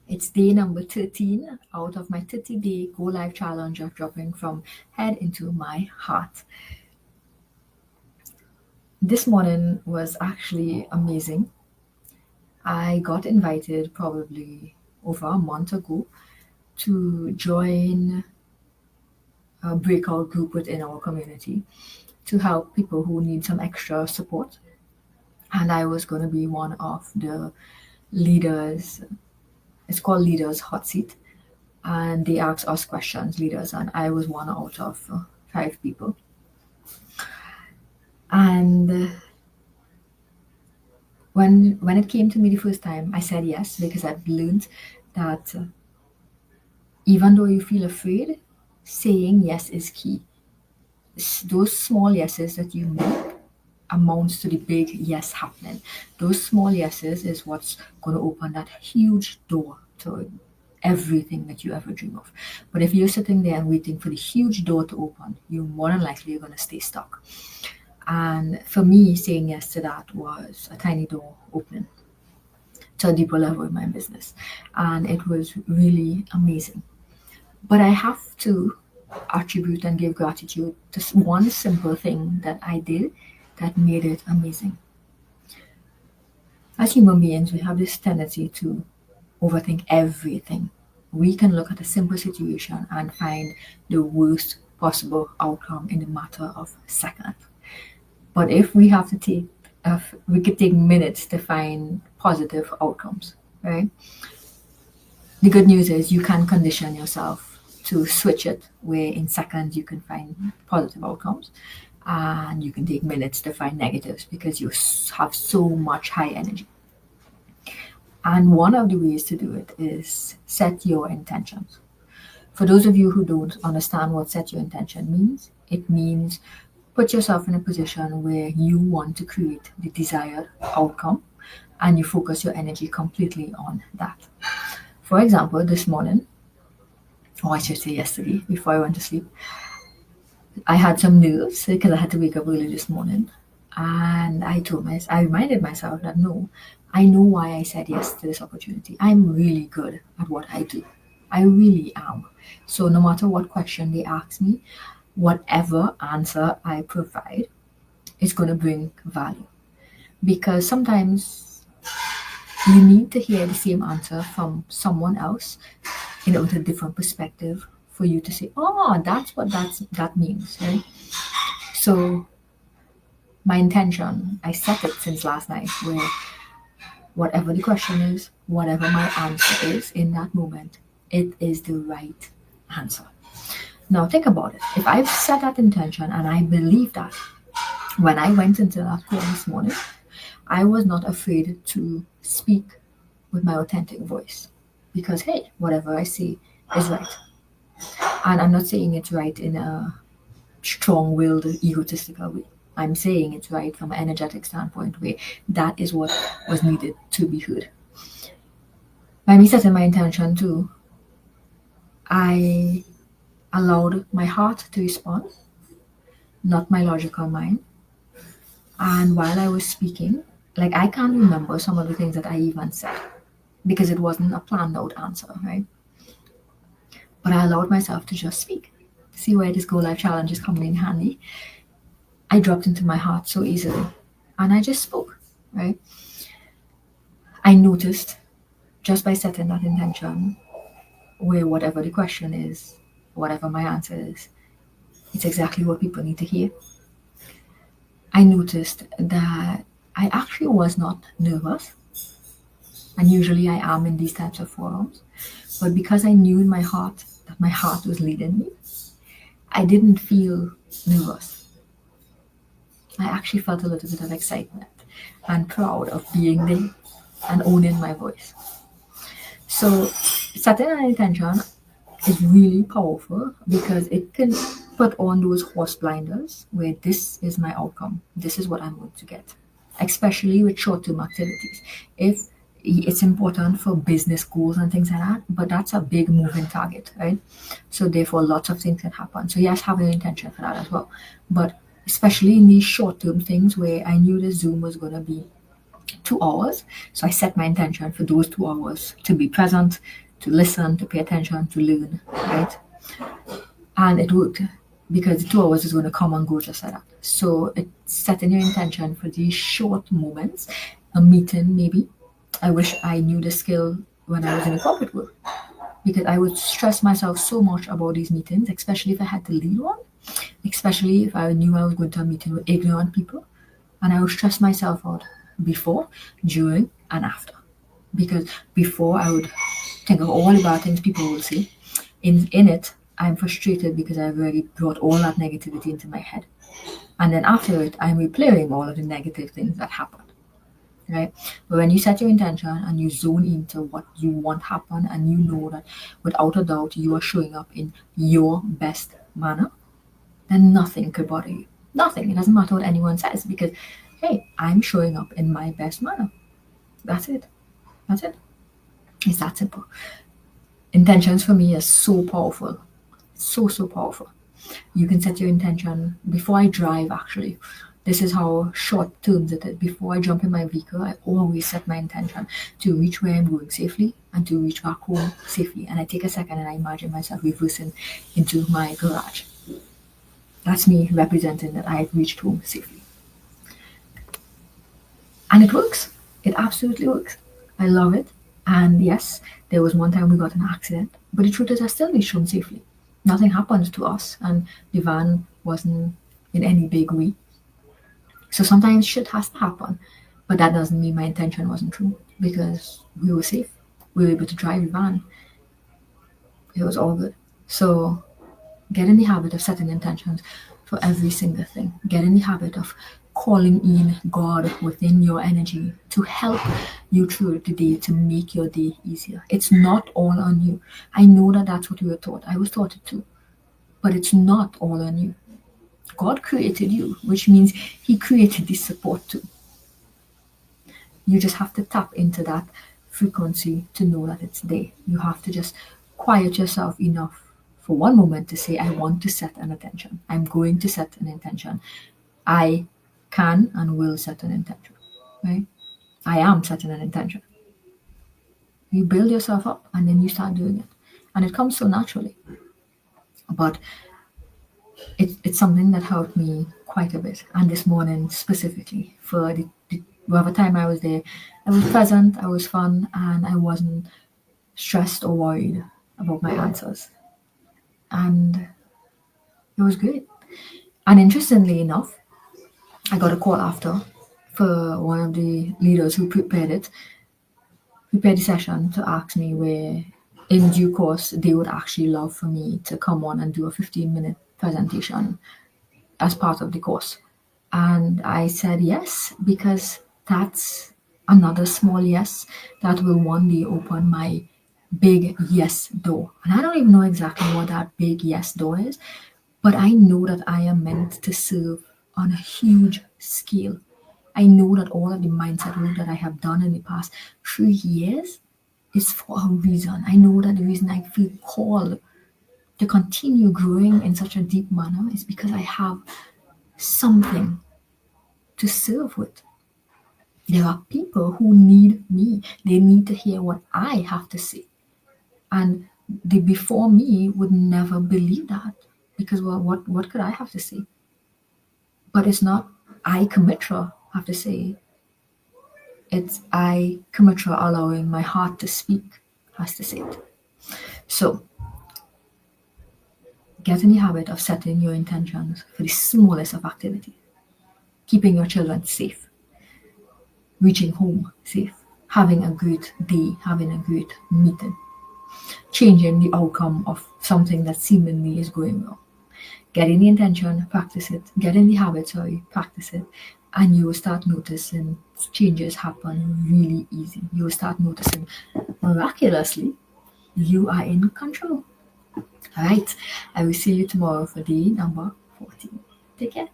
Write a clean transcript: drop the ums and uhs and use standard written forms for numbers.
It's day number 13 out of my 30-day Go Live challenge of dropping from head into my heart. This morning was actually amazing. I got invited probably over a month ago to join a breakout group within our community to help people who need some extra support. And I was going to be one of the leaders. It's called Leaders Hot Seat. And they asked us questions, leaders, and I was one out of 5 people. And when it came to me the first time, I said yes because I've learned that even though you feel afraid, saying yes is key. Those small yeses that you make amounts to the big yes happening. Those small yeses is what's going to open that huge door to everything that you ever dream of. But if you're sitting there and waiting for the huge door to open, you more than likely are going to stay stuck. And for me, saying yes to that was a tiny door opening to a deeper level in my business. And it was really amazing. But I have to attribute and give gratitude to one simple thing that I did that made it amazing. As human beings, we have this tendency to overthink everything. We can look at a simple situation and find the worst possible outcome in a matter of seconds. But if we have to take, if we could take minutes to find positive outcomes, right? The good news is you can condition yourself to switch it where in seconds you can find positive outcomes and you can take minutes to find negatives because you have so much high energy. And one of the ways to do it is set your intentions. For those of you who don't understand what set your intention means, it means put yourself in a position where you want to create the desired outcome and you focus your energy completely on that. For example, this morning, or I should say yesterday, before I went to sleep, I had some nerves because I had to wake up early this morning. And I reminded myself that no, I know why I said yes to this opportunity. I'm really good at what I do. I really am. So no matter what question they ask me, whatever answer I provide is going to bring value. Because sometimes you need to hear the same answer from someone else with a different perspective for you to say, oh, that's what that means, right? So my intention, I set it since last night, where whatever the question is, whatever my answer is in that moment, it is the right answer. Now think about it. If I've set that intention and I believe that, when I went into that call this morning, I was not afraid to speak with my authentic voice because, hey, whatever I say is right. And I'm not saying it's right in a strong-willed, egotistical way. I'm saying it's right from an energetic standpoint where that is what was needed to be heard. By me setting my intention too, I allowed my heart to respond, not my logical mind. And while I was speaking, like I can't remember some of the things that I even said because it wasn't a planned out answer, right? But I allowed myself to just speak. See where this Go Live challenge is coming in handy. I dropped into my heart so easily and I just spoke, right? I noticed just by setting that intention where whatever the question is, whatever my answer is, it's exactly what people need to hear. I noticed that I actually was not nervous. And usually I am in these types of forums. But because I knew in my heart that my heart was leading me, I didn't feel nervous. I actually felt a little bit of excitement and proud of being there and owning my voice. So setting an intention is really powerful because it can put on those horse blinders where this is my outcome, this is what I'm going to get, especially with short-term activities. If it's important for business goals and things like that, but that's a big moving target, right? So therefore lots of things can happen. So yes, have an intention for that as well. But especially in these short-term things where I knew the Zoom was going to be 2 hours. So I set my intention for those 2 hours to be present, to listen, to pay attention, to learn, right? And it worked because the 2 hours is going to come and go just like that. So it's setting your intention for these short moments, a meeting maybe. I wish I knew the skill when I was in a corporate world, because I would stress myself so much about these meetings, especially if I had to lead one, especially if I knew I was going to a meeting with ignorant people. And I would stress myself out before, during, and after. Because before, I would think of all the bad things people will say. In it, I'm frustrated because I've already brought all that negativity into my head. And then after it, I'm replaying all of the negative things that happened. Right? But when you set your intention and you zone into what you want happen, and you know that without a doubt you are showing up in your best manner, then nothing could bother you. Nothing. It doesn't matter what anyone says, because hey, I'm showing up in my best manner. That's it. That's it. It's that simple. Intentions for me are so powerful. So powerful. You can set your intention before I drive, actually. This is how short terms it is. Before I jump in my vehicle, I always set my intention to reach where I'm going safely and to reach back home safely. And I take a second and I imagine myself reversing into my garage. That's me representing that I had reached home safely. And it works. It absolutely works. I love it. And yes, there was one time we got in an accident, but the truth is I still reached home safely. Nothing happened to us, and the van wasn't in any big way. So sometimes shit has to happen, but that doesn't mean my intention wasn't true, because we were safe. We were able to drive the van. It was all good. So get in the habit of setting intentions for every single thing. Get in the habit of calling in God within your energy to help you through the day, to make your day easier. It's not all on you. I know that that's what we were taught. I was taught it too. But it's not all on you. God created you, which means He created this support too. You just have to tap into that frequency to know that it's there. You have to just quiet yourself enough for one moment to say, I want to set an intention. I'm going to set an intention. I can and will set an intention. Right? I am setting an intention. You build yourself up and then you start doing it. And it comes so naturally. But it's something that helped me quite a bit. And this morning specifically, for whatever time I was there, I was present, I was fun, and I wasn't stressed or worried about my answers. And it was great. And interestingly enough, I got a call after for one of the leaders who prepared the session, to ask me where in due course they would actually love for me to come on and do a 15-minute presentation as part of the course. And I said yes, because that's another small yes that will one day open my big yes door. And I don't even know exactly what that big yes door is, but I know that I am meant to serve on a huge scale. I know that all of the mindset work that I have done in the past 3 years is for a reason. I know that the reason I feel called to continue growing in such a deep manner is because I have something to serve with. There are people who need me. They need to hear what I have to say. And the before me would never believe that, because well, what could I have to say? But it's not I, Kamitra, have to say. It's I, Kamitra, allowing my heart to speak, has to say it. So get in the habit of setting your intentions for the smallest of activities. Keeping your children safe, reaching home safe, having a great day, having a great meeting, changing the outcome of something that seemingly is going wrong. Get in the intention, practice it. Get in the habit, practice it. And you will start noticing changes happen really easy. You will start noticing miraculously you are in control. All right. I will see you tomorrow for day number 14. Take care.